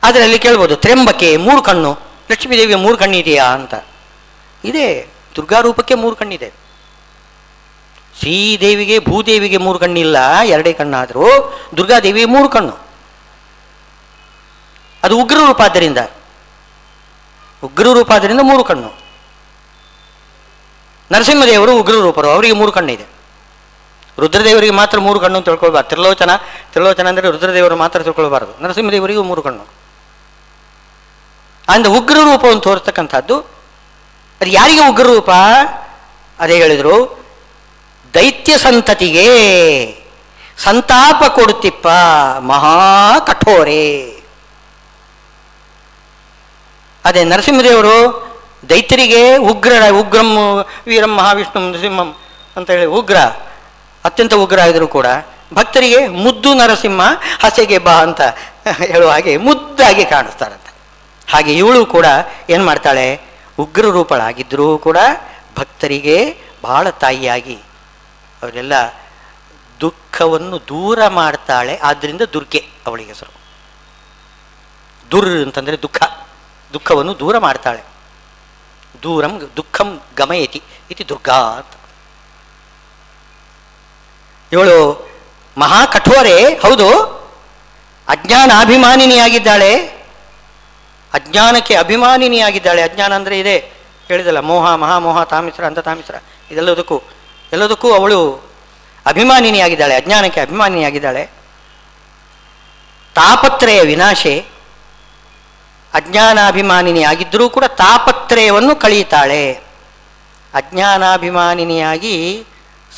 ಆದರೆ ಅಲ್ಲಿ ಕೇಳ್ಬೋದು, ತ್ರ್ಯಂಬಕೆ 3 ಕಣ್ಣು, ಲಕ್ಷ್ಮೀದೇವಿಗೆ 3 ಕಣ್ಣಿದೆಯಾ ಅಂತ. ಇದೆ, ದುರ್ಗಾರೂಪಕ್ಕೆ 3 ಕಣ್ಣಿದೆ. ಶ್ರೀದೇವಿಗೆ ಭೂದೇವಿಗೆ 3 ಕಣ್ಣಿಲ್ಲ, 2 ಕಣ್ಣಾದರೂ ದುರ್ಗಾದೇವಿಗೆ 3 ಕಣ್ಣು. ಅದು ಉಗ್ರ ರೂಪ, ಆದ್ದರಿಂದ 3 ಕಣ್ಣು. ನರಸಿಂಹದೇವರು ಉಗ್ರ ರೂಪರು, ಅವರಿಗೆ 3 ಕಣ್ಣಿದೆ. ರುದ್ರದೇವರಿಗೆ ಮಾತ್ರ 3 ಕಣ್ಣು ಅಂತ ತಿಳ್ಕೊಳ್ಬಾರ್ದು. ತ್ರಿಲೋಚನ ಅಂದರೆ ರುದ್ರದೇವರು ಮಾತ್ರ ತಿಳ್ಕೊಳ್ಬಾರ್ದು. ನರಸಿಂಹದೇವರಿಗೂ 3 ಕಣ್ಣು. ಅಂದರೆ ಉಗ್ರ ರೂಪವನ್ನು ತೋರಿಸ್ತಕ್ಕಂಥದ್ದು. ಅದು ಯಾರಿಗೆ ಉಗ್ರ ರೂಪ? ಅದೇ ಹೇಳಿದರು, ದೈತ್ಯ ಸಂತತಿಗೆ ಸಂತಾಪ ಕೊಡುತ್ತಿಪ್ಪ ಮಹಾ ಕಠೋರೆ. ಅದೇ ನರಸಿಂಹದೇವರು ದೈತ್ಯರಿಗೆ ಉಗ್ರಂ ವೀರಂ ಮಹಾವಿಷ್ಣು ನರಸಿಂಹಂ ಅಂತ ಹೇಳಿ ಉಗ್ರ, ಅತ್ಯಂತ ಉಗ್ರ ಆಗಿದ್ರು ಕೂಡ ಭಕ್ತರಿಗೆ ಮುದ್ದು ನರಸಿಂಹ ಹಸೆಗೆ ಬಾ ಅಂತ ಹೇಳುವ ಹಾಗೆ ಮುದ್ದಾಗಿ ಕಾಣಿಸ್ತಾರಂತೆ. ಹಾಗೆ ಇವಳು ಕೂಡ ಏನು ಮಾಡ್ತಾಳೆ? ಉಗ್ರ ರೂಪಳಾಗಿದ್ದರೂ ಕೂಡ ಭಕ್ತರಿಗೆ ಬಹಳ ತಾಯಿಯಾಗಿ ಅವರೆಲ್ಲ ದುಃಖವನ್ನು ದೂರ ಮಾಡ್ತಾಳೆ. ಆದ್ದರಿಂದ ದುರ್ಗೆ ಅವಳಿಗೆ ಹೆಸರು. ಅಂತಂದರೆ ದುಃಖವನ್ನು ದೂರ ಮಾಡ್ತಾಳೆ. ದೂರಂ ದುಃಖಂ ಗಮಯತಿ ಇತಿ ದುರ್ಗಾ ಅಂತ. ಇವಳು ಮಹಾ ಕಠೋರೆ, ಹೌದು. ಅಜ್ಞಾನಾಭಿಮಾನಿನಿಯಾಗಿದ್ದಾಳೆ, ಅಜ್ಞಾನಕ್ಕೆ ಅಭಿಮಾನಿನಿಯಾಗಿದ್ದಾಳೆ. ಅಜ್ಞಾನ ಅಂದರೆ ಇದೆ ಹೇಳಿದಲ್ಲ, ಮೋಹ, ಮಹಾಮೋಹ, ತಾಮಿಸ್ರ, ಅಂತ ತಾಮಿಸ್ರ, ಎಲ್ಲದಕ್ಕೂ ಅವಳು ಅಭಿಮಾನಿನಿಯಾಗಿದ್ದಾಳೆ, ಅಜ್ಞಾನಕ್ಕೆ ಅಭಿಮಾನಿಯಾಗಿದ್ದಾಳೆ. ತಾಪತ್ರಯ ವಿನಾಶೆ, ಅಜ್ಞಾನಾಭಿಮಾನಿನಿಯಾಗಿದ್ದರೂ ಕೂಡ ತಾಪತ್ರಯವನ್ನು ಕಳೆಯುತ್ತಾಳೆ. ಅಜ್ಞಾನಾಭಿಮಾನಿನಿಯಾಗಿ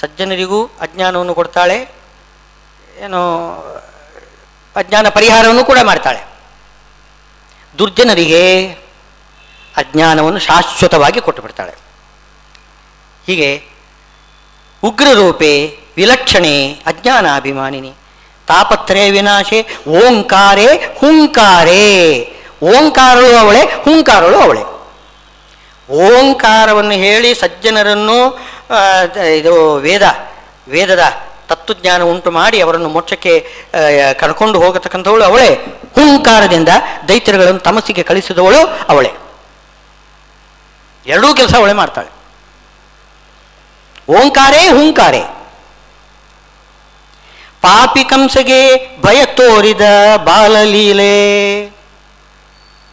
ಸಜ್ಜನರಿಗೂ ಅಜ್ಞಾನವನ್ನು ಕೊಡ್ತಾಳೆ, ಅಜ್ಞಾನ ಪರಿಹಾರವನ್ನು ಕೂಡ ಮಾಡ್ತಾಳೆ. ದುರ್ಜನರಿಗೆ ಅಜ್ಞಾನವನ್ನು ಶಾಶ್ವತವಾಗಿ ಕೊಟ್ಟು ಬಿಡ್ತಾಳೆ. ಹೀಗೆ ಉಗ್ರರೂಪೆ ವಿಲಕ್ಷಣೆ ಅಜ್ಞಾನಾಭಿಮಾನಿನಿ ತಾಪತ್ರಯ ವಿನಾಶೆ ಓಂಕಾರೇ ಹುಂಕಾರೇ. ಓಂಕಾರಳು ಅವಳೆ, ಹುಂಕಾರಳು ಅವಳೆ. ಓಂಕಾರವನ್ನು ಹೇಳಿ ಸಜ್ಜನರನ್ನು ವೇದದ ತತ್ವಜ್ಞಾನ ಉಂಟು ಮಾಡಿ ಅವರನ್ನು ಮೋಕ್ಷಕ್ಕೆ ಕರ್ಕೊಂಡು ಹೋಗತಕ್ಕಂಥವಳು ಅವಳೇ. ಹುಂಕಾರದಿಂದ ದೈತ್ಯಗಳನ್ನು ತಮಸ್ಸಿಗೆ ಕಳಿಸಿದವಳು ಅವಳೇ. ಎರಡೂ ಕೆಲಸ ಅವಳೇ ಮಾಡ್ತಾಳೆ. ಓಂಕಾರೇ ಹುಂಕಾರೇ. ಪಾಪಿ ಕಂಸಗೆ ಭಯ ತೋರಿದ ಬಾಲಲೀಲೆ,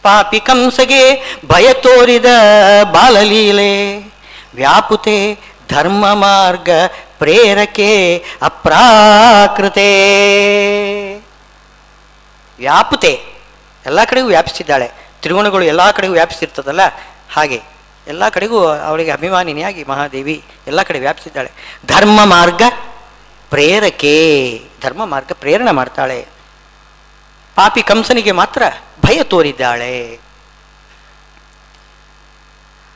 ಪಾಪಿ ಕಂಸಗೆ ಭಯ ತೋರಿದ ಬಾಲಲೀಲೆ, ವ್ಯಾಪುತೆ ಧರ್ಮ ಮಾರ್ಗ ಪ್ರೇರಕೆ ಅಪ್ರಾಕೃತೆ. ವ್ಯಾಪುತೆ, ಎಲ್ಲ ಕಡೆಗೂ ವ್ಯಾಪಿಸಿದ್ದಾಳೆ. ತ್ರಿಗುಣಗಳು ಎಲ್ಲ ಕಡೆಗೂ ವ್ಯಾಪಿಸಿರ್ತದಲ್ಲ, ಹಾಗೆ ಎಲ್ಲ ಕಡೆಗೂ ಅವಳಿಗೆ ಅಭಿಮಾನಿನಿಯಾಗಿ ಮಹಾದೇವಿ ಎಲ್ಲ ಕಡೆ ವ್ಯಾಪಿಸಿದ್ದಾಳೆ. ಧರ್ಮ ಮಾರ್ಗ ಪ್ರೇರಕೆ, ಧರ್ಮ ಮಾರ್ಗ ಪ್ರೇರಣೆ ಮಾಡ್ತಾಳೆ. ಪಾಪಿ ಕಂಸನಿಗೆ ಮಾತ್ರ ಭಯ ತೋರಿದ್ದಾಳೆ.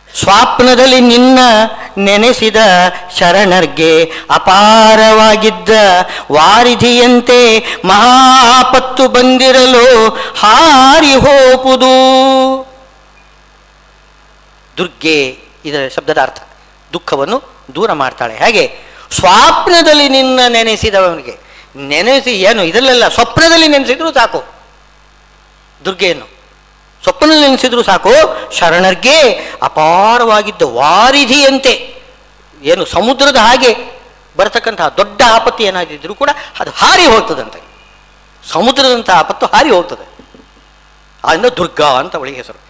ಸ್ವಪ್ನದಲ್ಲಿ ನಿನ್ನ ನೆನೆಸಿದ ಶರಣರ್ಗೆ ಅಪಾರವಾಗಿದ್ದ ವಾರಿಧಿಯಂತೆ ಮಹಾಪತ್ತು ಬಂದಿರಲು ಹಾರಿ ಹೋಗುವುದು. ದುರ್ಗೆ ಇದರ ಶಬ್ದದ ಅರ್ಥ ದುಃಖವನ್ನು ದೂರ ಮಾಡ್ತಾಳೆ. ಹಾಗೆ ಸ್ವಪ್ನದಲ್ಲಿ ನಿನ್ನ ನೆನೆಸಿದವನಿಗೆ, ಏನು ಇದರಲ್ಲೆಲ್ಲ ಸ್ವಪ್ನದಲ್ಲಿ ನೆನೆಸಿದ್ರು ಸಾಕು, ದುರ್ಗೆಯನ್ನು ಸ್ವಪ್ನದಲ್ಲಿ ನೆನೆಸಿದ್ರು ಸಾಕು, ಶರಣರ್ಗೆ ಅಪಾರವಾಗಿದ್ದ ವಾರಿಧಿಯಂತೆ, ಏನು ಸಮುದ್ರದ ಹಾಗೆ ಬರತಕ್ಕಂತಹ ದೊಡ್ಡ ಆಪತ್ತು ಏನಾದಿದ್ರು ಕೂಡ ಅದು ಹಾರಿ ಹೋಗ್ತದಂತೆ. ಸಮುದ್ರದಂಥ ಆಪತ್ತು ಹಾರಿ ಹೋಗ್ತದೆ. ಆದ್ದರಿಂದ ದುರ್ಗಾ ಅಂತ ಅವಳಿಗೆ ಹೆಸರು.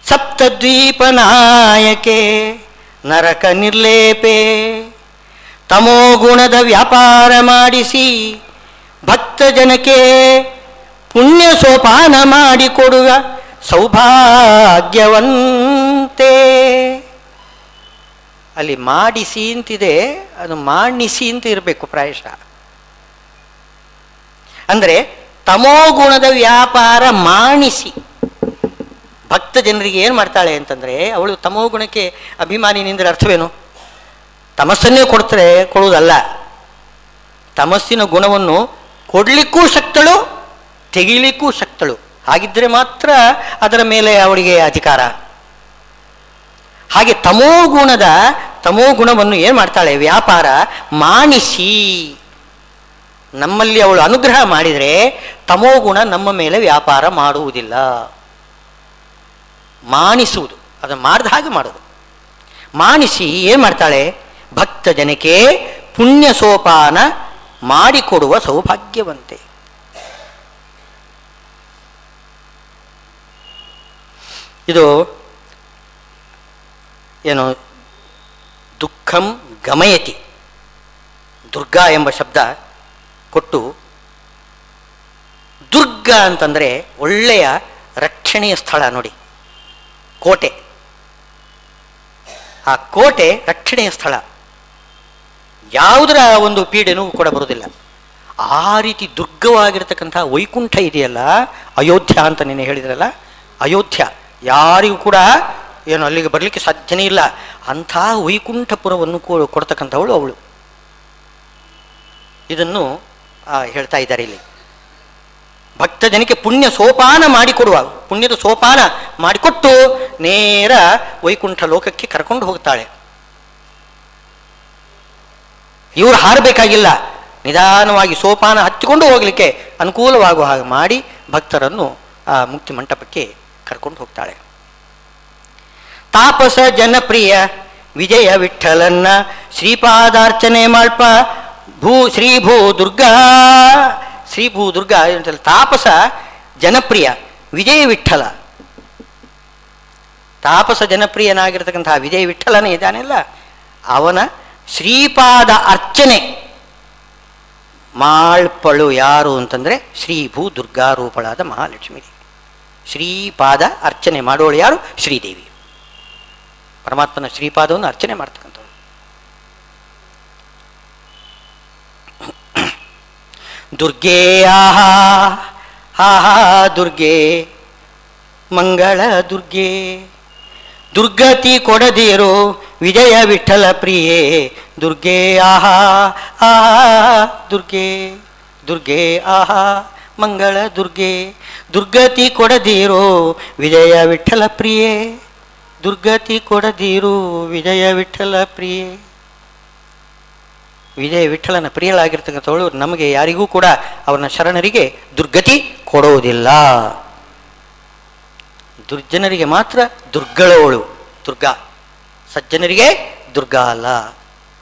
ಸಪ್ತದ್ವೀಪ ನಾಯಕೆ ನರಕ ನಿರ್ಲೇಪೆ, ತಮೋಗುಣದ ವ್ಯಾಪಾರ ಮಾಡಿಸಿ ಭಕ್ತ ಜನಕ್ಕೆ ಪುಣ್ಯ ಸೋಪಾನ ಮಾಡಿಕೊಡುವ ಸೌಭಾಗ್ಯವಂತೆ. ಅಲ್ಲಿ ಮಾಡಿಸಿ ಅಂತಿದೆ, ಅದು ಮಾಡಿಸಿ ಅಂತ ಇರಬೇಕು ಪ್ರಾಯಶಃ. ಅಂದರೆ ತಮೋಗುಣದ ವ್ಯಾಪಾರ ಮಾಡಿಸಿ ಭಕ್ತ ಜನರಿಗೆ ಏನು ಮಾಡ್ತಾಳೆ ಅಂತಂದರೆ, ಅವಳು ತಮೋಗುಣಕ್ಕೆ ಅಭಿಮಾನಿನಿಂದರೆ ಅರ್ಥವೇನು? ತಮಸ್ಸನ್ನೇ ಕೊಡುವುದಲ್ಲ, ತಮಸ್ಸಿನ ಗುಣವನ್ನು ಕೊಡಲಿಕ್ಕೂ ಶಕ್ತಳು, ತೆಗಿಲಿಕ್ಕೂ ಶಕ್ತಳು. ಹಾಗಿದ್ದರೆ ಮಾತ್ರ ಅದರ ಮೇಲೆ ಅವಳಿಗೆ ಅಧಿಕಾರ. ಹಾಗೆ ತಮೋಗುಣವನ್ನು ಏನು ಮಾಡ್ತಾಳೆ? ವ್ಯಾಪಾರ ಮಾಡಿಸಿ. ನಮ್ಮಲ್ಲಿ ಅವಳು ಅನುಗ್ರಹ ಮಾಡಿದರೆ ತಮೋಗುಣ ನಮ್ಮ ಮೇಲೆ ವ್ಯಾಪಾರ ಮಾಡುವುದಿಲ್ಲ. ಮಾನಿಸುವುದು, ಅದನ್ನು ಮಾಡಿದ ಹಾಗೆ ಮಾಡೋದು. ಮಾನಿಸಿ ಏನು ಮಾಡ್ತಾಳೆ? ಭಕ್ತ ಜನಕ್ಕೆ ಪುಣ್ಯ ಸೋಪಾನ ಮಾಡಿಕೊಡುವ ಸೌಭಾಗ್ಯವಂತೆ. ಇದು ಏನು ದುಃಖಂ ಗಮಯತಿ, ದುರ್ಗಾ ಎಂಬ ಶಬ್ದ ಕೊಟ್ಟು, ದುರ್ಗ ಅಂತಂದರೆ ಒಳ್ಳೆಯ ರಕ್ಷಣೆಯ ಸ್ಥಳ ನೋಡಿ, ಕೋಟೆ. ಆ ಕೋಟೆ ರಕ್ಷಣೆಯ ಸ್ಥಳ, ಯಾವುದರ ಒಂದು ಪೀಡೆನೂ ಕೂಡ ಬರೋದಿಲ್ಲ. ಆ ರೀತಿ ದುರ್ಗವಾಗಿರ್ತಕ್ಕಂಥ ವೈಕುಂಠ ಇದೆಯಲ್ಲ, ಅಯೋಧ್ಯ ಅಂತ ನೀನು ಹೇಳಿದ್ರಲ್ಲ, ಅಯೋಧ್ಯ ಯಾರಿಗೂ ಕೂಡ ಏನು ಅಲ್ಲಿಗೆ ಬರಲಿಕ್ಕೆ ಸಾಧ್ಯನೇ ಇಲ್ಲ. ಅಂಥ ವೈಕುಂಠಪುರವನ್ನು ಕೊಡ್ತಕ್ಕಂಥವಳು ಅವಳು. ಇದನ್ನು ಹೇಳ್ತಾ ಇದ್ದಾರೆ ಇಲ್ಲಿ. ಭಕ್ತ ಜನಕ್ಕೆ ಪುಣ್ಯ ಸೋಪಾನ ಮಾಡಿಕೊಡುವ, ಪುಣ್ಯದ ಸೋಪಾನ ಮಾಡಿಕೊಟ್ಟು ನೇರ ವೈಕುಂಠ ಲೋಕಕ್ಕೆ ಕರ್ಕೊಂಡು ಹೋಗ್ತಾಳೆ. ಇವರು ಹಾರಬೇಕಾಗಿಲ್ಲ, ನಿಧಾನವಾಗಿ ಸೋಪಾನ ಹತ್ತಿಕೊಂಡು ಹೋಗಲಿಕ್ಕೆ ಅನುಕೂಲವಾಗುವ ಹಾಗೆ ಮಾಡಿ ಭಕ್ತರನ್ನು ಆ ಮುಕ್ತಿ ಮಂಟಪಕ್ಕೆ ಕರ್ಕೊಂಡು ಹೋಗ್ತಾಳೆ. ತಾಪಸ ಜನಪ್ರಿಯ ವಿಜಯ ವಿಠಲನ್ನ ಶ್ರೀಪಾದಾರ್ಚನೆ ಮಾಳ್ಪ ಶ್ರೀ ಭೂ ದುರ್ಗಾ, ಶ್ರೀ ಭೂ ದುರ್ಗಾ. ತಾಪಸ ಜನಪ್ರಿಯ ವಿಜಯ ವಿಠಲ, ತಾಪಸ ಜನಪ್ರಿಯನಾಗಿರ್ತಕ್ಕಂತಹ ವಿಜಯ ವಿಠಲನೇ ಇದ್ದಾನೆಲ್ಲ, ಅವನ ಶ್ರೀಪಾದ ಅರ್ಚನೆ ಮಾಳ್ಪಳು ಯಾರು ಅಂತಂದರೆ ಶ್ರೀ ಭೂ ದುರ್ಗಾ ರೂಪಳಾದ ಮಹಾಲಕ್ಷ್ಮೀ ದೇವಿ. ಶ್ರೀಪಾದ ಅರ್ಚನೆ ಮಾಡೋಳು ಯಾರು? ಶ್ರೀದೇವಿ. ಪರಮಾತ್ಮನ ಶ್ರೀಪಾದವನ್ನು ಅರ್ಚನೆ ಮಾಡ್ತಕ್ಕಂಥವ್ರು. ದುರ್ಗೆ ಆಹಾ ಆಹಾ ದುರ್ಗೆ ಮಂಗಳ ದುರ್ಗೆ, ದುರ್ಗತಿ ಕೊಡದಿರೋ ವಿಜಯ ವಿಠಲ ಪ್ರಿಯೆ ದುರ್ಗೆ ಆಹಾ ಆಹಾ ದುರ್ಗೆ, ದುರ್ಗೆ ಆಹಾ ಮಂಗಳ ದುರ್ಗೆ, ದುರ್ಗತಿ ಕೊಡದಿರೋ ವಿಜಯ ವಿಠಲ ಪ್ರಿಯೆ, ದುರ್ಗತಿ ಕೊಡದಿರು ವಿಜಯ ವಿಠಲ ಪ್ರಿಯೆ. ವಿಜಯ ವಿಠಲನ ಪ್ರಿಯಳಾಗಿರ್ತಕ್ಕಂಥವಳು ನಮಗೆ ಯಾರಿಗೂ ಕೂಡ ಅವನ ಶರಣರಿಗೆ ದುರ್ಗತಿ ಕೊಡುವುದಿಲ್ಲ. ದುರ್ಜನರಿಗೆ ಮಾತ್ರ ದುರ್ಗಳವಳು ದುರ್ಗಾ, ಸಜ್ಜನರಿಗೆ ದುರ್ಗಾ ಅಲ್ಲ.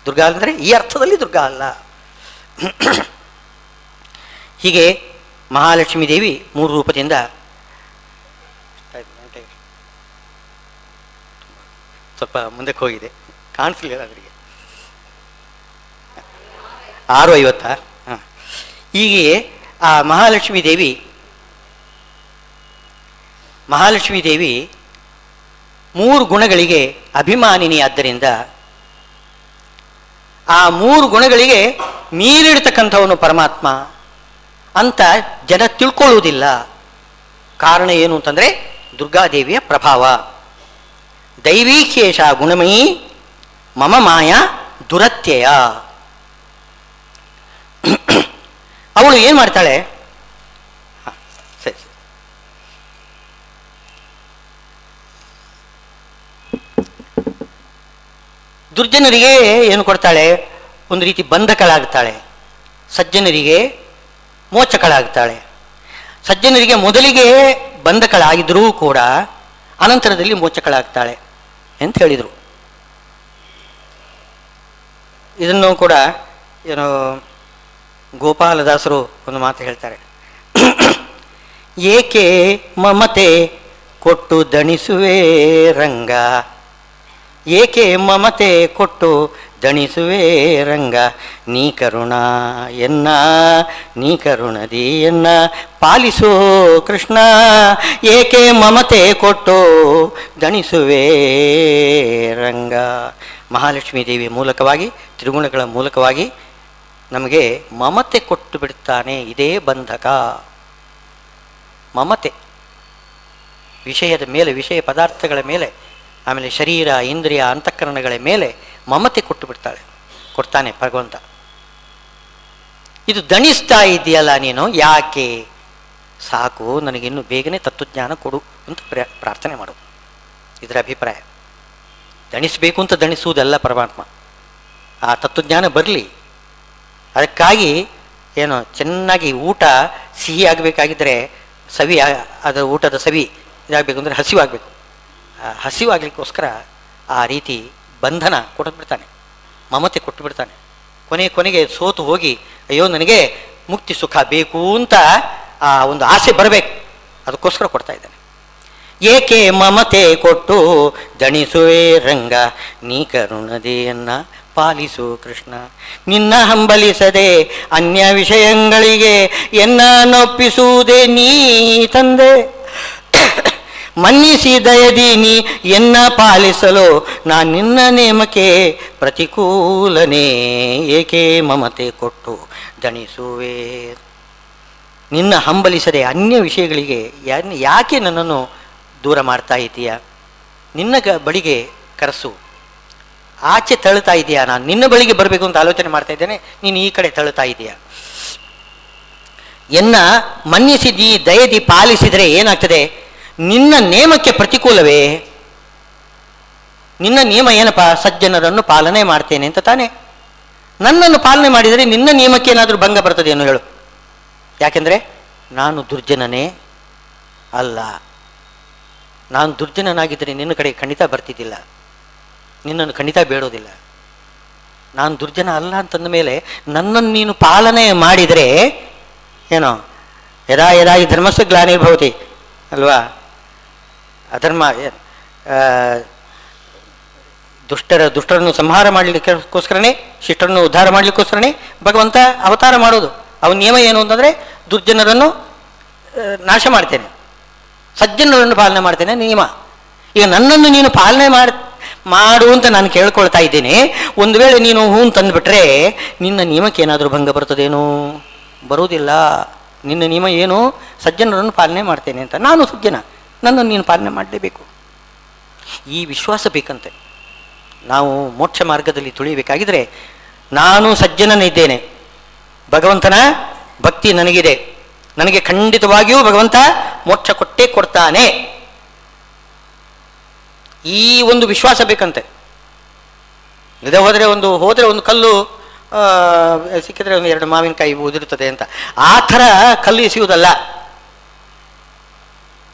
ದುರ್ಗಾ ಅಂದರೆ ಈ ಅರ್ಥದಲ್ಲಿ ದುರ್ಗಾ ಅಲ್ಲ. ಹೀಗೆ ಮಹಾಲಕ್ಷ್ಮೀ ದೇವಿ 3 ರೂಪದಿಂದ ಸ್ವಲ್ಪ ಮುಂದಕ್ಕೆ ಹೋಗಿದೆ, ಕಾಣಿಸ್ಲಿಲ್ಲ ಅವರಿಗೆ. 6:50. ಹೀಗೆ ಆ ಮಹಾಲಕ್ಷ್ಮೀ ದೇವಿ 3 ಗುಣಗಳಿಗೆ ಅಭಿಮಾನಿನಿಯಾದ್ದರಿಂದ ಆ 3 ಗುಣಗಳಿಗೆ ಮೀರಿಡ್ತಕ್ಕಂಥವನು ಪರಮಾತ್ಮ ಅಂತ ಜನ ತಿಳ್ಕೊಳ್ಳುವುದಿಲ್ಲ. ಕಾರಣ ಏನು ಅಂತಂದರೆ ದುರ್ಗಾದೇವಿಯ ಪ್ರಭಾವ. ದೈವೀಕೇಶ ಗುಣಮಯಿ ಮಮ ಮಾಯಾ ದುರತ್ಯಯ. ಅವಳು ಏನು ಮಾಡ್ತಾಳೆ? ಸರಿ, ದುರ್ಜನರಿಗೆ ಏನು ಕೊಡ್ತಾಳೆ? ಒಂದು ರೀತಿ ಬಂಧಕಳಾಗ್ತಾಳೆ. ಸಜ್ಜನರಿಗೆ ಮೋಚಕಳಾಗ್ತಾಳೆ. ಸಜ್ಜನರಿಗೆ ಮೊದಲಿಗೆ ಬಂಧಕಳಾಗಿದ್ದರೂ ಕೂಡ ಅನಂತರದಲ್ಲಿ ಮೋಚಕಳಾಗ್ತಾಳೆ ಅಂತ ಹೇಳಿದರು. ಇದನ್ನು ಕೂಡ ಏನೋ ಗೋಪಾಲದಾಸರು ಒಂದು ಮಾತು ಹೇಳ್ತಾರೆ. ಏಕೆ ಮಮತೆ ಕೊಟ್ಟು ದಣಿಸುವೆ ರಂಗ, ಏಕೆ ಮಮತೆ ಕೊಟ್ಟು ದಣಿಸುವೆ ರಂಗ, ನೀ ಕರುಣ ಎನ್ನ ನೀ ಕರುಣದಿ ಎನ್ನ ಪಾಲಿಸೋ ಕೃಷ್ಣ, ಏಕೆ ಮಮತೆ ಕೊಟ್ಟು ದಣಿಸುವೆ ರಂಗ. ಮಹಾಲಕ್ಷ್ಮೀ ದೇವಿಯ ಮೂಲಕವಾಗಿ, ತ್ರಿಗುಣಗಳ ಮೂಲಕವಾಗಿ ನಮಗೆ ಮಮತೆ ಕೊಟ್ಟು ಬಿಡ್ತಾನೆ. ಇದೇ ಬಂಧಕ. ಮಮತೆ ವಿಷಯದ ಮೇಲೆ, ವಿಷಯ ಪದಾರ್ಥಗಳ ಮೇಲೆ, ಆಮೇಲೆ ಶರೀರ ಇಂದ್ರಿಯ ಅಂತಃಕರಣಗಳ ಮೇಲೆ ಮಮತೆ ಕೊಟ್ಟು ಕೊಡ್ತಾನೆ ಭಗವಂತ. ಇದು ದಣಿಸ್ತಾ ಇದೆಯಲ್ಲ ನೀನು, ಯಾಕೆ? ಸಾಕು, ನನಗಿನ್ನೂ ಬೇಗನೆ ತತ್ವಜ್ಞಾನ ಕೊಡು ಅಂತ ಪ್ರಾರ್ಥನೆ ಮಾಡು. ಇದರ ಅಭಿಪ್ರಾಯ. ದಣಿಸಬೇಕು ಅಂತ ದಣಿಸುವುದಲ್ಲ ಪರಮಾತ್ಮ, ಆ ತತ್ವಜ್ಞಾನ ಬರಲಿ. ಅದಕ್ಕಾಗಿ ಏನು ಚೆನ್ನಾಗಿ ಊಟ ಸಿಹಿ ಆಗಬೇಕಾಗಿದ್ದರೆ ಅದರ ಊಟದ ಸವಿ ಇದಾಗಬೇಕು ಅಂದರೆ ಹಸಿವಾಗಬೇಕು. ಹಸಿವಾಗಲಿಕ್ಕೋಸ್ಕರ ಆ ರೀತಿ ಬಂಧನ ಕೊಟ್ಬಿಡ್ತಾನೆ, ಮಮತೆ ಕೊಟ್ಟು ಬಿಡ್ತಾನೆ. ಕೊನೆಗೆ ಸೋತು ಹೋಗಿ ಅಯ್ಯೋ ನನಗೆ ಮುಕ್ತಿ ಸುಖ ಬೇಕು ಅಂತ ಆ ಒಂದು ಆಸೆ ಬರಬೇಕು, ಅದಕ್ಕೋಸ್ಕರ ಕೊಡ್ತಾ ಇದ್ದಾನೆ. ಏಕೆ ಮಮತೆ ಕೊಟ್ಟು ದಣಿಸುವೆ ರಂಗ, ನೀ ಕರುಣದೆಯನ್ನ ಪಾಲಿಸು ಕೃಷ್ಣ. ನಿನ್ನ ಹಂಬಲಿಸದೆ ಅನ್ಯ ವಿಷಯಗಳಿಗೆ ಎನ್ನ ನೊಪ್ಪಿಸುವುದೇ ನೀ ತಂದೆ. ಮನ್ನಿಸಿ ದಯದಿ ನೀ ಎನ್ನ ಪಾಲಿಸಲು ನಾ ನಿನ್ನ ನೇಮಕ್ಕೆ ಪ್ರತಿಕೂಲನೇ. ಏಕೆ ಮಮತೆ ಕೊಟ್ಟು ದಣಿಸುವೆ, ನಿನ್ನ ಹಂಬಲಿಸದೆ ಅನ್ಯ ವಿಷಯಗಳಿಗೆ ಯಾಕೆ ನನ್ನನ್ನು ದೂರ ಮಾಡ್ತಾ ಇದೀಯ? ನಿನ್ನ ಬಳಿಗೆ ಕರೆಸು. ಆಚೆ ತಳ್ತಾ ಇದೆಯಾ? ನಾನು ನಿನ್ನ ಬಳಿಗೆ ಬರಬೇಕು ಅಂತ ಆಲೋಚನೆ ಮಾಡ್ತಾ ಇದ್ದೇನೆ, ನೀನು ಈ ಕಡೆ ತಳ್ತಾ ಇದೆಯಾ? ಎನ್ನ ಮನ್ನಿಸಿದಿ ದಯದಿ ಪಾಲಿಸಿದರೆ ಏನಾಗ್ತದೆ? ನಿನ್ನ ನೇಮಕ್ಕೆ ಪ್ರತಿಕೂಲವೇ. ನಿನ್ನ ನಿಯಮ ಏನಪ್ಪ? ಸಜ್ಜನರನ್ನು ಪಾಲನೆ ಮಾಡ್ತೇನೆ ಅಂತ ತಾನೆ. ನನ್ನನ್ನು ಪಾಲನೆ ಮಾಡಿದರೆ ನಿನ್ನ ನಿಯಮಕ್ಕೆ ಏನಾದರೂ ಭಂಗ ಬರ್ತದೆ ಏನು ಹೇಳು? ಯಾಕೆಂದರೆ ನಾನು ದುರ್ಜನನೇ ಅಲ್ಲ. ನಾನು ದುರ್ಜನನಾಗಿದ್ದರೆ ನಿನ್ನ ಕಡೆ ಖಂಡಿತ ಬರ್ತಿದ್ದಿಲ್ಲ, ನಿನ್ನನ್ನು ಖಂಡಿತ ಬೇಡೋದಿಲ್ಲ. ನಾನು ದುರ್ಜನ ಅಲ್ಲ ಅಂತಂದ ಮೇಲೆ ನನ್ನನ್ನು ನೀನು ಪಾಲನೆ ಮಾಡಿದರೆ ಏನೋ ಯದಾ ಯದಾ ಈ ಧರ್ಮಸ್ಥ ಗ್ಲಾನಿರ್ಭವತಿ ಅಲ್ವಾ? ಅಧರ್ಮ ದುಷ್ಟರನ್ನು ಸಂಹಾರ ಮಾಡಲಿಕ್ಕೋಸ್ಕರನೇ, ಶಿಷ್ಟರನ್ನು ಉದ್ಧಾರ ಮಾಡಲಿಕ್ಕೋಸ್ಕರನೇ ಭಗವಂತ ಅವತಾರ ಮಾಡೋದು. ಅವನ ನಿಯಮ ಏನು ಅಂತಂದರೆ ದುರ್ಜನರನ್ನು ನಾಶ ಮಾಡ್ತೇನೆ, ಸಜ್ಜನರನ್ನು ಪಾಲನೆ ಮಾಡ್ತೇನೆ ನಿಯಮ. ಈಗ ನನ್ನನ್ನು ನೀನು ಪಾಲನೆ ಮಾಡು ಅಂತ ನಾನು ಕೇಳ್ಕೊಳ್ತಾ ಇದ್ದೇನೆ. ಒಂದು ವೇಳೆ ನೀನು ಹೂನ್ ತಂದುಬಿಟ್ರೆ ನಿನ್ನ ನಿಯಮಕ್ಕೆ ಏನಾದರೂ ಭಂಗ ಬರ್ತದೇನೋ? ಬರುವುದಿಲ್ಲ. ನಿನ್ನ ನಿಯಮ ಏನು? ಸಜ್ಜನರನ್ನು ಪಾಲನೆ ಮಾಡ್ತೇನೆ ಅಂತ. ನಾನು ಸಜ್ಜನ, ನನ್ನನ್ನು ನೀನು ಪಾಲನೆ ಮಾಡಲೇಬೇಕು. ಈ ವಿಶ್ವಾಸ ಬೇಕಂತೆ. ನಾವು ಮೋಕ್ಷ ಮಾರ್ಗದಲ್ಲಿ ತುಳಿಯಬೇಕಾಗಿದ್ರೆ ನಾನು ಸಜ್ಜನನಿದ್ದೇನೆ, ಭಗವಂತನ ಭಕ್ತಿ ನನಗಿದೆ, ನನಗೆ ಖಂಡಿತವಾಗಿಯೂ ಭಗವಂತ ಮೋಕ್ಷ ಕೊಟ್ಟೇ ಕೊಡ್ತಾನೆ, ಈ ಒಂದು ವಿಶ್ವಾಸ ಬೇಕಂತೆ. ಇದೇ ಹೋದರೆ ಒಂದು ಕಲ್ಲು ಸಿಕ್ಕಿದ್ರೆ ಒಂದು 2 ಮಾವಿನಕಾಯಿ ಉದುರುತ್ತದೆ ಅಂತ, ಆ ಥರ ಕಲ್ಲು ಎಸೆಯುವುದಲ್ಲ.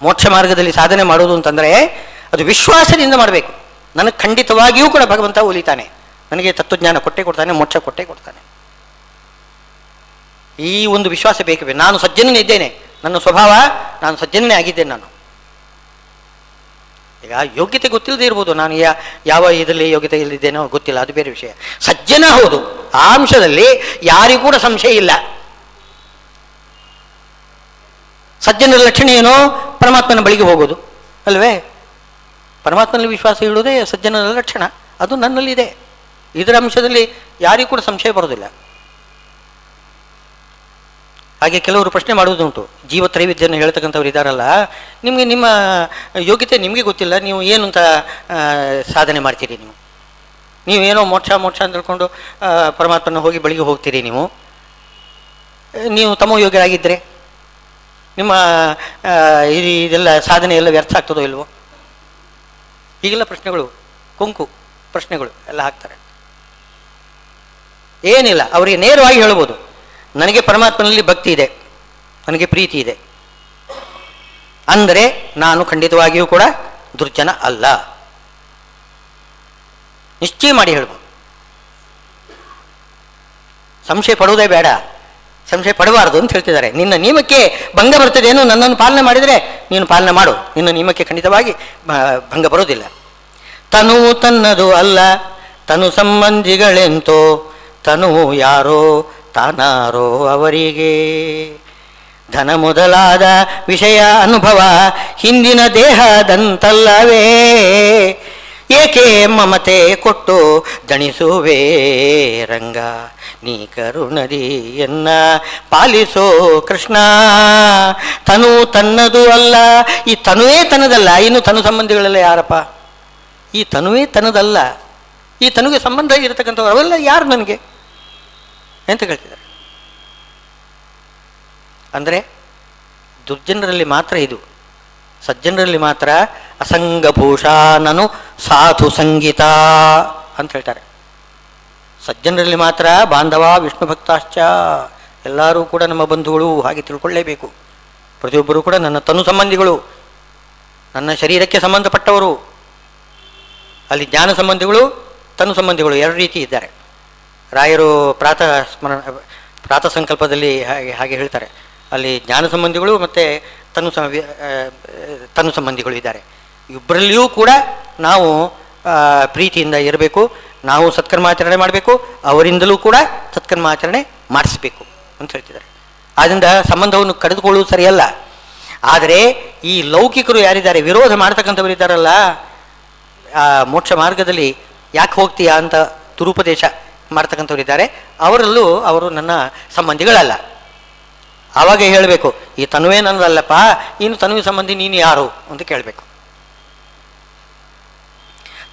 ಮೋಕ್ಷ ಮಾರ್ಗದಲ್ಲಿ ಸಾಧನೆ ಮಾಡೋದು ಅಂತಂದರೆ ಅದು ವಿಶ್ವಾಸದಿಂದ ಮಾಡಬೇಕು. ನನಗೆ ಖಂಡಿತವಾಗಿಯೂ ಕೂಡ ಭಗವಂತ ಒಲಿತಾನೆ, ನನಗೆ ತತ್ವಜ್ಞಾನ ಕೊಟ್ಟೇ ಕೊಡ್ತಾನೆ, ಮೋಕ್ಷ ಕೊಟ್ಟೇ ಕೊಡ್ತಾನೆ. ಈ ಒಂದು ವಿಶ್ವಾಸ ಬೇಕೇ. ನಾನು ಸಜ್ಜನನೇ ಇದ್ದೇನೆ, ನನ್ನ ಸ್ವಭಾವ ನಾನು ಸಜ್ಜನನೇ ಆಗಿದ್ದೇನೆ. ನಾನು ಈಗ ಯೋಗ್ಯತೆ ಗೊತ್ತಿಲ್ಲದೆ ಇರ್ಬೋದು, ನಾನು ಯಾವ ಇದರಲ್ಲಿ ಯೋಗ್ಯತೆ ಇಲ್ಲದಿದ್ದೇನೋ ಗೊತ್ತಿಲ್ಲ, ಅದು ಬೇರೆ ವಿಷಯ. ಸಜ್ಜನ ಹೌದು, ಆ ಅಂಶದಲ್ಲಿ ಯಾರಿಗೂ ಕೂಡ ಸಂಶಯ ಇಲ್ಲ. ಸಜ್ಜನರ ಲಕ್ಷಣ ಏನು? ಪರಮಾತ್ಮನ ಬಳಿಗೆ ಹೋಗೋದು ಅಲ್ವೇ? ಪರಮಾತ್ಮನಲ್ಲಿ ವಿಶ್ವಾಸ ಇಡುವುದೇ ಸಜ್ಜನರ ಲಕ್ಷಣ, ಅದು ನನ್ನಲ್ಲಿದೆ. ಇದರ ಅಂಶದಲ್ಲಿ ಯಾರಿಗೂ ಕೂಡ ಸಂಶಯ ಬರೋದಿಲ್ಲ. ಹಾಗೆ ಕೆಲವರು ಪ್ರಶ್ನೆ ಮಾಡುವುದುಂಟು, ಜೀವತ್ರೈವಿಧ್ಯವನ್ನು ಹೇಳ್ತಕ್ಕಂಥವ್ರು ಇದ್ದಾರಲ್ಲ, ನಿಮಗೆ ನಿಮ್ಮ ಯೋಗ್ಯತೆ ನಿಮಗೆ ಗೊತ್ತಿಲ್ಲ, ನೀವು ಏನು ಅಂತ ಸಾಧನೆ ಮಾಡ್ತೀರಿ? ನೀವೇನೋ ಮೋಕ್ಷ ಅಂತ ಹೇಳ್ಕೊಂಡು ಪರಮಾತ್ಮನ ಬಳಿಗೆ ಹೋಗ್ತೀರಿ. ನೀವು ತಮೋ ಯೋಗ್ಯರಾಗಿದ್ದರೆ ನಿಮ್ಮ ಇದೆಲ್ಲ ಸಾಧನೆ ಎಲ್ಲ ವ್ಯರ್ಥ ಆಗ್ತದೋ ಇಲ್ವೋ? ಹೀಗೆಲ್ಲ ಪ್ರಶ್ನೆಗಳು, ಕೊಂಕು ಪ್ರಶ್ನೆಗಳು ಎಲ್ಲ ಹಾಕ್ತಾರೆ. ಏನಿಲ್ಲ, ಅವರಿಗೆ ನೇರವಾಗಿ ಹೇಳ್ಬೋದು, ನನಗೆ ಪರಮಾತ್ಮನಲ್ಲಿ ಭಕ್ತಿ ಇದೆ, ನನಗೆ ಪ್ರೀತಿ ಇದೆ ಅಂದರೆ ನಾನು ಖಂಡಿತವಾಗಿಯೂ ಕೂಡ ದುರ್ಜನ ಅಲ್ಲ, ನಿಶ್ಚಯ ಮಾಡಿ ಹೇಳ್ಬೋದು. ಸಂಶಯ ಪಡುವುದೇ ಬೇಡ, ಸಂಶಯ ಪಡಬಾರದು ಅಂತ ಹೇಳ್ತಿದ್ದಾರೆ. ನಿನ್ನ ನಿಯಮಕ್ಕೆ ಭಂಗ ಬರ್ತದೇನು? ನನ್ನನ್ನು ಪಾಲನೆ ಮಾಡಿದರೆ ನೀನು ಪಾಲನೆ ಮಾಡು, ನಿನ್ನ ನಿಯಮಕ್ಕೆ ಖಂಡಿತವಾಗಿ ಭಂಗ ಬರೋದಿಲ್ಲ. ತನು ತನ್ನದು ಅಲ್ಲ, ತನು ಸಂಬಂಧಿಗಳೆಂತೋ, ತನು ಯಾರೋ ತಾನಾರೋ ಅವರಿಗೆ. ಧನ ಮೊದಲಾದ ವಿಷಯ ಅನುಭವ ಹಿಂದಿನ ದೇಹದಂತಲ್ಲವೇ. ಏಕೆ ಮಮತೆ ಕೊಟ್ಟು ದಣಿಸುವೆ ರಂಗ, ನೀ ಕರುಣದಿ ಎನ್ನ ಪಾಲಿಸೋ ಕೃಷ್ಣ. ತನು ತನ್ನದು ಅಲ್ಲ, ಈ ತನುವೇ ತನ್ನದಲ್ಲ. ಇನ್ನು ತನು ಸಂಬಂಧಿಗಳೆಲ್ಲ ಯಾರಪ್ಪ? ಈ ತನುವೇ ತನ್ನದಲ್ಲ, ಈ ತನುಗೆ ಸಂಬಂಧ ಇರತಕ್ಕಂಥವ್ರು ಅವೆಲ್ಲ ಯಾರು ನನಗೆ ಅಂತ ಕೇಳ್ತಿದ್ದಾರೆ. ಅಂದರೆ ದುರ್ಜನರಲ್ಲಿ ಮಾತ್ರ ಇದು, ಸಜ್ಜನರಲ್ಲಿ ಮಾತ್ರ ಅಸಂಗಭೂಷಾನನು ಸಾಧು ಸಂಗೀತ ಅಂತ ಹೇಳ್ತಾರೆ. ಸಜ್ಜನರಲ್ಲಿ ಮಾತ್ರ ಬಾಂಧವ ವಿಷ್ಣು ಭಕ್ತಾಶ್ಚ ಎಲ್ಲರೂ ಕೂಡ ನಮ್ಮ ಬಂಧುಗಳು, ಹಾಗೆ ತಿಳ್ಕೊಳ್ಳೇಬೇಕು. ಪ್ರತಿಯೊಬ್ಬರೂ ಕೂಡ ನನ್ನ ತನು ಸಂಬಂಧಿಗಳು, ನನ್ನ ಶರೀರಕ್ಕೆ ಸಂಬಂಧಪಟ್ಟವರು. ಅಲ್ಲಿ ಜ್ಞಾನ ಸಂಬಂಧಿಗಳು, ತನು ಸಂಬಂಧಿಗಳು ಎರಡು ರೀತಿ ಇದ್ದಾರೆ. ರಾಯರು ಪ್ರಾತಃ ಸಂಕಲ್ಪದಲ್ಲಿ ಹಾಗೆ ಹೇಳ್ತಾರೆ. ಅಲ್ಲಿ ಜ್ಞಾನ ಸಂಬಂಧಿಗಳು ಮತ್ತು ತನು ಸಂಬಂಧಿಗಳು ಇದ್ದಾರೆ. ಇಬ್ಬರಲ್ಲಿಯೂ ಕೂಡ ನಾವು ಪ್ರೀತಿಯಿಂದ ಇರಬೇಕು. ನಾವು ಸತ್ಕರ್ಮಾಚರಣೆ ಮಾಡಬೇಕು, ಅವರಿಂದಲೂ ಕೂಡ ಸತ್ಕರ್ಮಾಚರಣೆ ಮಾಡಿಸ್ಬೇಕು ಅಂತ ಹೇಳ್ತಿದ್ದಾರೆ. ಆದ್ದರಿಂದ ಸಂಬಂಧವನ್ನು ಕಡಿದುಕೊಳ್ಳುವುದು ಸರಿಯಲ್ಲ. ಆದರೆ ಈ ಲೌಕಿಕರು ಯಾರಿದ್ದಾರೆ, ವಿರೋಧ ಮಾಡ್ತಕ್ಕಂಥವ್ರು ಇದ್ದಾರಲ್ಲ, ಮೋಕ್ಷ ಮಾರ್ಗದಲ್ಲಿ ಯಾಕೆ ಹೋಗ್ತೀಯಾ ಅಂತ ದುರುಪದೇಶ ಮಾಡ್ತಕ್ಕಂಥವ್ರು ಇದ್ದಾರೆ, ಅವರಲ್ಲೂ ಅವರು ನನ್ನ ಸಂಬಂಧಿಗಳಲ್ಲ. ಆವಾಗ ಹೇಳಬೇಕು, ಈ ತನುವೇ ನನ್ನದಲ್ಲಪ್ಪ, ಇನ್ನು ತನುವಿನ ಸಂಬಂಧಿ ನೀನು ಯಾರು ಅಂತ ಕೇಳಬೇಕು.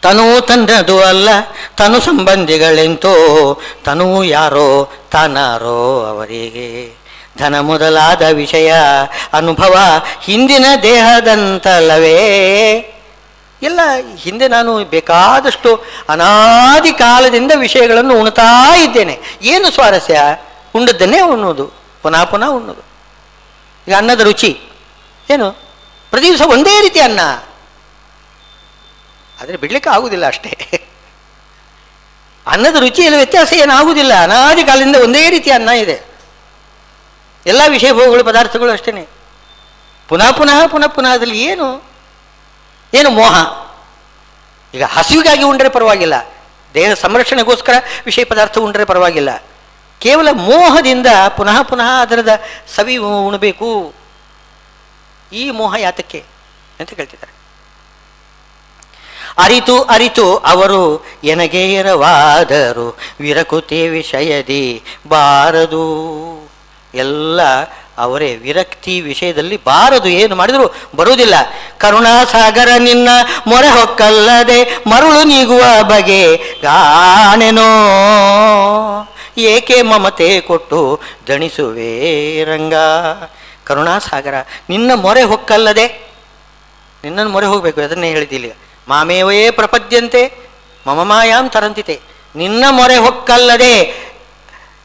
ತನು ತನ್ನದು ಅಲ್ಲ ತನು ಸಂಬಂಧಿಗಳೆಂತೋ, ತನುವು ಯಾರೋ ತಾನಾರೋ ಅವರಿಗೆ, ಧನ ಮೊದಲಾದ ವಿಷಯ ಅನುಭವ ಹಿಂದಿನ ದೇಹದಂತಲ್ಲವೇ. ಎಲ್ಲ ಹಿಂದೆ ನಾನು ಬೇಕಾದಷ್ಟು ಅನಾದಿ ಕಾಲದಿಂದ ವಿಷಯಗಳನ್ನು ಉಣ್ತಾ ಇದ್ದೇನೆ. ಏನು ಸ್ವಾರಸ್ಯ? ಉಂಡದ್ದನ್ನೇ ಉಣ್ಣೋದು, ಪುನಃ ಪುನಃ ಉಣ್ಣೋದು. ಈಗ ಅನ್ನದ ರುಚಿ ಏನು? ಪ್ರತಿ ದಿವಸ ಒಂದೇ ರೀತಿ ಅನ್ನ, ಆದರೆ ಬಿಡ್ಲಿಕ್ಕೆ ಆಗುವುದಿಲ್ಲ ಅಷ್ಟೇ. ಅನ್ನದ ರುಚಿಯಲ್ಲಿ ವ್ಯತ್ಯಾಸ ಏನಾಗುವುದಿಲ್ಲ. ಅನಾದಿ ಕಾಲದಿಂದ ಒಂದೇ ರೀತಿಯ ಅನ್ನ ಇದೆ. ಎಲ್ಲ ವಿಷಯ ಭೋಗಗಳು ಪದಾರ್ಥಗಳು ಅಷ್ಟೇ. ಪುನಃ ಪುನಃ ಪುನಃ ಪುನಃ ಅದರಲ್ಲಿ ಏನು ಮೋಹ. ಈಗ ಹಸಿವಿಗಾಗಿ ಉಂಡ್ರೆ ಪರವಾಗಿಲ್ಲ, ದೇಹ ಸಂರಕ್ಷಣೆಗೋಸ್ಕರ ವಿಷಯ ಪದಾರ್ಥ ಉಂಡ್ರೆ ಪರವಾಗಿಲ್ಲ. ಕೇವಲ ಮೋಹದಿಂದ ಪುನಃ ಪುನಃ ಅದರದ ಸವಿ ಉಣಬೇಕು. ಈ ಮೋಹ ಯಾತಕ್ಕೆ ಅಂತ ಕೇಳ್ತಿದ್ದಾರೆ. ಅರಿತು ಅರಿತು ಅವರು ಎನಗೇರವಾದರು, ವಿರಕುತಿ ವಿಷಯದಿ ಬಾರದು. ಎಲ್ಲ ಅವರೇ ವಿರಕ್ತಿ ವಿಷಯದಲ್ಲಿ ಬಾರದು. ಏನು ಮಾಡಿದ್ರು ಬರುವುದಿಲ್ಲ. ಕರುಣಾಸಾಗರ ನಿನ್ನ ಮೊರೆ ಹೊಕ್ಕಲ್ಲದೆ ಮರುಳು ನೀಗುವ ಬಗೆ ಗಾಣೆನೋ, ಏಕೆ ಮಮತೆ ಕೊಟ್ಟು ದಣಿಸುವೆ ರಂಗ. ಕರುಣಾಸಾಗರ ನಿನ್ನ ಮೊರೆ ಹೊಕ್ಕಲ್ಲದೆ, ನಿನ್ನನ್ನು ಮೊರೆ ಹೋಗಬೇಕು, ಅದನ್ನೇ ಹೇಳಿದಿಲ್ಲ. ಮಾಮೇವೇ ಪ್ರಪದ್ಯಂತೆ ಮಮ ಮಾಯಾಂ ತರಂತಿತೆ. ನಿನ್ನ ಮೊರೆ ಹೊಕ್ಕಲ್ಲದೆ,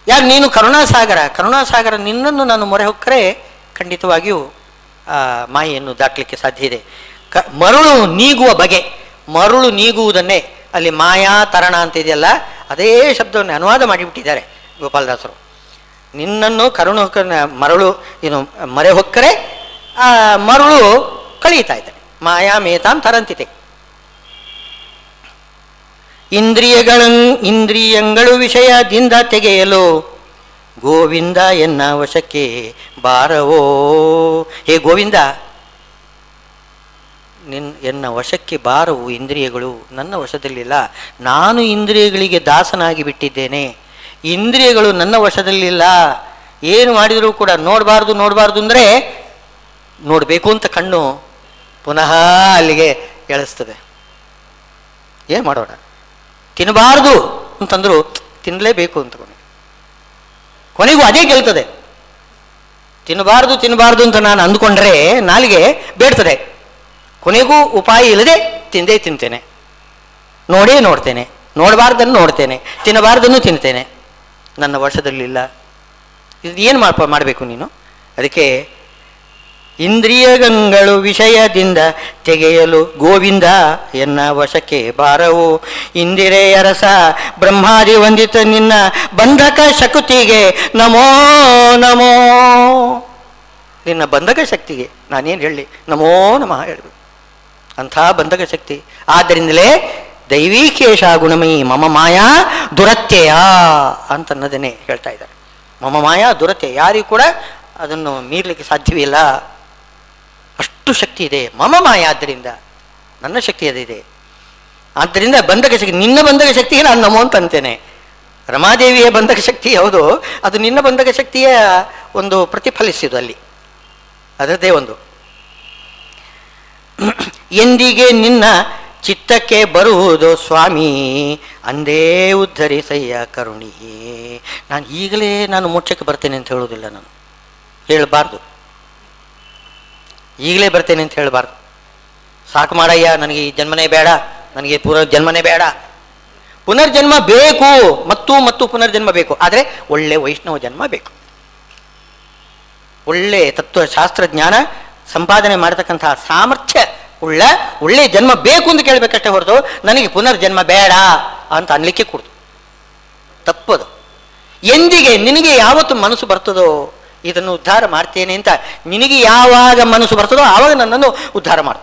ಯಾರು ನೀನು ಕರುಣಾಸಾಗರ, ನಿನ್ನನ್ನು ನಾನು ಮೊರೆ ಹೊಕ್ಕರೆ ಖಂಡಿತವಾಗಿಯೂ ಮಾಯೆಯನ್ನು ದಾಟಲಿಕ್ಕೆ ಸಾಧ್ಯ ಇದೆ. ಮರುಳು ನೀಗುವ ಬಗೆ, ಮರುಳು ನೀಗುವುದನ್ನೇ ಅಲ್ಲಿ ಮಾಯಾ ತರಣ ಅಂತ ಇದೆಯಲ್ಲ, ಅದೇ ಶಬ್ದವನ್ನು ಅನುವಾದ ಮಾಡಿಬಿಟ್ಟಿದ್ದಾರೆ ಗೋಪಾಲದಾಸರು. ನಿನ್ನನ್ನು ಮರಳು ಏನು ಮೊರೆ ಹೊಕ್ಕರೆ ಮರುಳು ಕಳೀತಾ ಇದ್ದಾನೆ. ಮಾಯಾ ಮೇತಾಂ ತರಂತಿತೆ. ಇಂದ್ರಿಯಗಳು ವಿಷಯದಿಂದ ತೆಗೆಯಲು ಗೋವಿಂದ ಎನ್ನ ವಶಕ್ಕೆ ಬಾರವೋ. ಹೇ ಗೋವಿಂದ, ಎನ್ನ ವಶಕ್ಕೆ ಬಾರವು ಇಂದ್ರಿಯಗಳು. ನನ್ನ ವಶದಲ್ಲಿಲ್ಲ, ನಾನು ಇಂದ್ರಿಯಗಳಿಗೆ ದಾಸನಾಗಿ ಬಿಟ್ಟಿದ್ದೇನೆ. ಇಂದ್ರಿಯಗಳು ನನ್ನ ವಶದಲ್ಲಿಲ್ಲ. ಏನು ಮಾಡಿದರೂ ಕೂಡ ನೋಡಬಾರ್ದು ಅಂದರೆ ನೋಡಬೇಕು ಅಂತ ಕಣ್ಣು ಪುನಃ ಅಲ್ಲಿಗೆ ಎಳಿಸ್ತದೆ. ಏನು ಮಾಡೋಣ? ತಿನ್ನಬಾರ್ದು ಅಂತಂದ್ರು ತಿನ್ನಲೇಬೇಕು ಅಂತ ಕೊನೆಗೂ ಅದೇ ಗೆಲ್ತದೆ. ತಿನ್ನಬಾರ್ದು ಅಂತ ನಾನು ಅಂದುಕೊಂಡ್ರೆ ನಾಲಿಗೆ ಬೇಡ್ತದೆ. ಕೊನೆಗೂ ಉಪಾಯ ಇಲ್ಲದೆ ತಿಂತೇನೆ, ನೋಡ್ತೇನೆ, ನೋಡಬಾರ್ದನ್ನು ನೋಡ್ತೇನೆ, ತಿನ್ನಬಾರ್ದನ್ನು ತಿಂತೇನೆ. ನನ್ನ ವಶದಲ್ಲಿಲ್ಲ. ಇದು ಏನು ಮಾಡಬೇಕು ನೀನು? ಅದಕ್ಕೆ ಇಂದ್ರಿಯಗಳು ವಿಷಯದಿಂದ ತೆಗೆಯಲು ಗೋವಿಂದ ಎನ್ನ ವಶಕ್ಕೆ ಬಾರವು. ಇಂದಿರೆಯ ರಸ ಬ್ರಹ್ಮಾದಿ ವಂದಿತ ನಿನ್ನ ಬಂಧಕ ಶಕ್ತಿಗೆ ನಮೋ ನಮೋ. ನಿನ್ನ ಬಂಧಕ ಶಕ್ತಿಗೆ ನಾನೇನು ಹೇಳಿ? ನಮೋ ನಮಃ ಹೇಳಬೇಕು. ಅಂಥ ಬಂಧಕ ಶಕ್ತಿ. ಆದ್ದರಿಂದಲೇ ದೈವೀಕೇಶ ಗುಣಮಯಿ ಮಮ ಮಾಯಾ ದುರತ್ಯಯ ಅಂತನ್ನೋದನ್ನೇ ಹೇಳ್ತಾ ಇದ್ದಾರೆ. ಮಮ ಮಾಯಾ ದುರತ್ಯಯ, ಯಾರಿಗೂ ಕೂಡ ಅದನ್ನು ಮೀರಲಿಕ್ಕೆ ಸಾಧ್ಯವಿಲ್ಲ. ಅಷ್ಟು ಶಕ್ತಿ ಇದೆ ಮಮ ಮಾಯಾ. ಆದ್ದರಿಂದ ನನ್ನ ಶಕ್ತಿ ಅದಿದೆ. ಆದ್ದರಿಂದ ಬಂಧಕ ಶಕ್ತಿ, ನಿನ್ನ ಬಂಧಕ ಶಕ್ತಿಗೆ ನಾನು ನಮೋ ಅಂತ ಅಂತೇನೆ. ರಮಾದೇವಿಯ ಬಂಧಕ ಶಕ್ತಿ ಹೌದು, ಅದು ನಿನ್ನ ಬಂಧಕ ಶಕ್ತಿಯ ಒಂದು ಪ್ರತಿಫಲಿಸಿದು ಅಲ್ಲಿ, ಅದರದ್ದೇ ಒಂದು. ಎಂದಿಗೆ ನಿನ್ನ ಚಿತ್ತಕ್ಕೆ ಬರುವುದು ಸ್ವಾಮಿ, ಅಂದೇ ಉದ್ಧರಿಸಯ್ಯ ಕರುಣಿ. ನಾನು ಈಗಲೇ ಮೋಕ್ಷಕ್ಕೆ ಬರ್ತೇನೆ ಅಂತ ಹೇಳೋದಿಲ್ಲ. ನಾನು ಹೇಳಬಾರ್ದು, ಈಗಲೇ ಬರ್ತೇನೆ ಅಂತ ಹೇಳಬಾರ್ದು. ಸಾಕು ಮಾಡಯ್ಯ, ನನಗೆ ಈ ಜನ್ಮನೇ ಬೇಡ, ನನಗೆ ಪುನರ್ಜನ್ಮನೇ ಬೇಡ. ಪುನರ್ಜನ್ಮ ಬೇಕು, ಮತ್ತು ಪುನರ್ಜನ್ಮ ಬೇಕು, ಆದರೆ ಒಳ್ಳೆ ವೈಷ್ಣವ ಜನ್ಮ ಬೇಕು. ಒಳ್ಳೆ ತತ್ವಶಾಸ್ತ್ರಜ್ಞಾನ ಸಂಪಾದನೆ ಮಾಡತಕ್ಕಂತಹ ಸಾಮರ್ಥ್ಯ ಒಳ್ಳೆ ಜನ್ಮ ಬೇಕು ಅಂತ ಕೇಳಬೇಕಷ್ಟೇ ಹೊರತು ನನಗೆ ಪುನರ್ಜನ್ಮ ಬೇಡ ಅಂತ ಅನ್ಲಿಕ್ಕೆ ಕೊಡ್ತು. ತಪ್ಪದು. ಎಂದಿಗೆ ನಿನಗೆ ಯಾವತ್ತು ಮನಸ್ಸು ಬರ್ತದೋ ಇದನ್ನು ಉದ್ಧಾರ ಮಾಡ್ತೇನೆ ಅಂತ ನಿನಗೆ ಯಾವಾಗ ಮನಸ್ಸು ಬರ್ತದೋ ಆವಾಗ ನನ್ನನ್ನು ಉದ್ಧಾರ ಮಾಡು.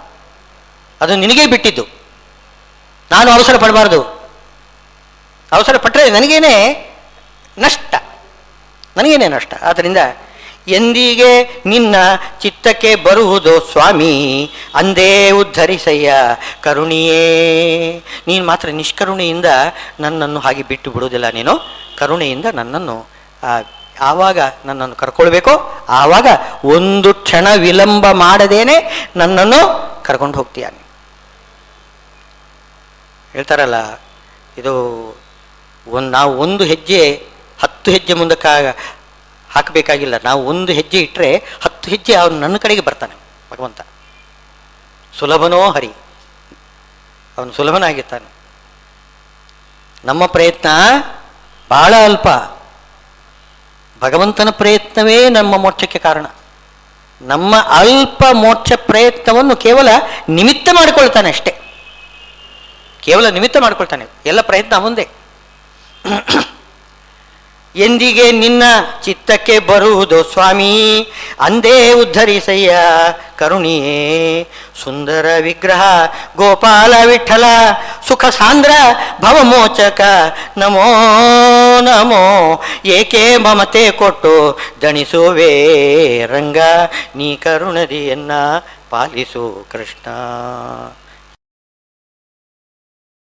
ಅದು ನಿನಗೇ ಬಿಟ್ಟಿದ್ದು. ನಾನು ಅವಸರ ಪಡಬಾರ್ದು. ಅವಸರ ಪಟ್ಟರೆ ನನಗೇನೆ ನಷ್ಟ. ಆದ್ದರಿಂದ ಎಂದಿಗೆ ನಿನ್ನ ಚಿತ್ತಕ್ಕೆ ಬರುವುದೋ ಸ್ವಾಮಿ ಅಂದೇ ಉದ್ಧರಿಸಯ್ಯ ಕರುಣಿಯೇ. ನೀನು ಮಾತ್ರ ನಿಷ್ಕರುಣೆಯಿಂದ ನನ್ನನ್ನು ಹಾಗೆ ಬಿಟ್ಟು ಬಿಡುವುದಿಲ್ಲ. ನೀನು ಕರುಣೆಯಿಂದ ನನ್ನನ್ನು ಆವಾಗ ನನ್ನನ್ನು ಕರ್ಕೊಳ್ಬೇಕೋ ಆವಾಗ ಒಂದು ಕ್ಷಣ ವಿಳಂಬ ಮಾಡದೇನೆ ನನ್ನನ್ನು ಕರ್ಕೊಂಡು ಹೋಗ್ತೀಯ. ಹೇಳ್ತಾರಲ್ಲ, ಇದು ನಾವು ಒಂದು ಹೆಜ್ಜೆ 10 ಹೆಜ್ಜೆ ಮುಂದಕ್ಕೆ ಹಾಕಬೇಕಾಗಿಲ್ಲ. ನಾವು ಒಂದು ಹೆಜ್ಜೆ ಇಟ್ಟರೆ 10 ಹೆಜ್ಜೆ ಅವನು ನನ್ನ ಕಡೆಗೆ ಬರ್ತಾನೆ ಭಗವಂತ. ಸುಲಭನೋ ಹರಿ, ಅವನು ಸುಲಭನಾಗಿರ್ತಾನೆ. ನಮ್ಮ ಪ್ರಯತ್ನ ಬಹಳ ಅಲ್ಪ. ಭಗವಂತನ ಪ್ರಯತ್ನವೇ ನಮ್ಮ ಮೋಕ್ಷಕ್ಕೆ ಕಾರಣ. ನಮ್ಮ ಅಲ್ಪ ಮೋಕ್ಷ ಪ್ರಯತ್ನವನ್ನು ಕೇವಲ ನಿಮಿತ್ತ ಮಾಡಿಕೊಳ್ತಾನೆ ಅಷ್ಟೇ. ಕೇವಲ ನಿಮಿತ್ತ ಮಾಡಿಕೊಳ್ತಾನೆ, ಎಲ್ಲ ಪ್ರಯತ್ನ ಮುಂದೆ. ಎಂದಿಗೆ ನಿನ್ನ ಚಿತ್ತಕ್ಕೆ ಬರುವುದೋ ಸ್ವಾಮಿ ಅಂದೇ ಉದ್ಧರಿಸಯ್ಯ ಕರುಣಿಯೇ. ಸುಂದರ ವಿಗ್ರಹ ಗೋಪಾಲ ವಿಠಲ ಸುಖ ಸಾಂದ್ರ ಭವಮೋಚಕ ನಮೋ ನಮೋ. ಏಕೆ ಮಮತೆ ಕೊಟ್ಟು ದಣಿಸುವೆ ರಂಗ, ನೀ ಕರುಣದಿಯನ್ನ ಪಾಲಿಸು ಕೃಷ್ಣ.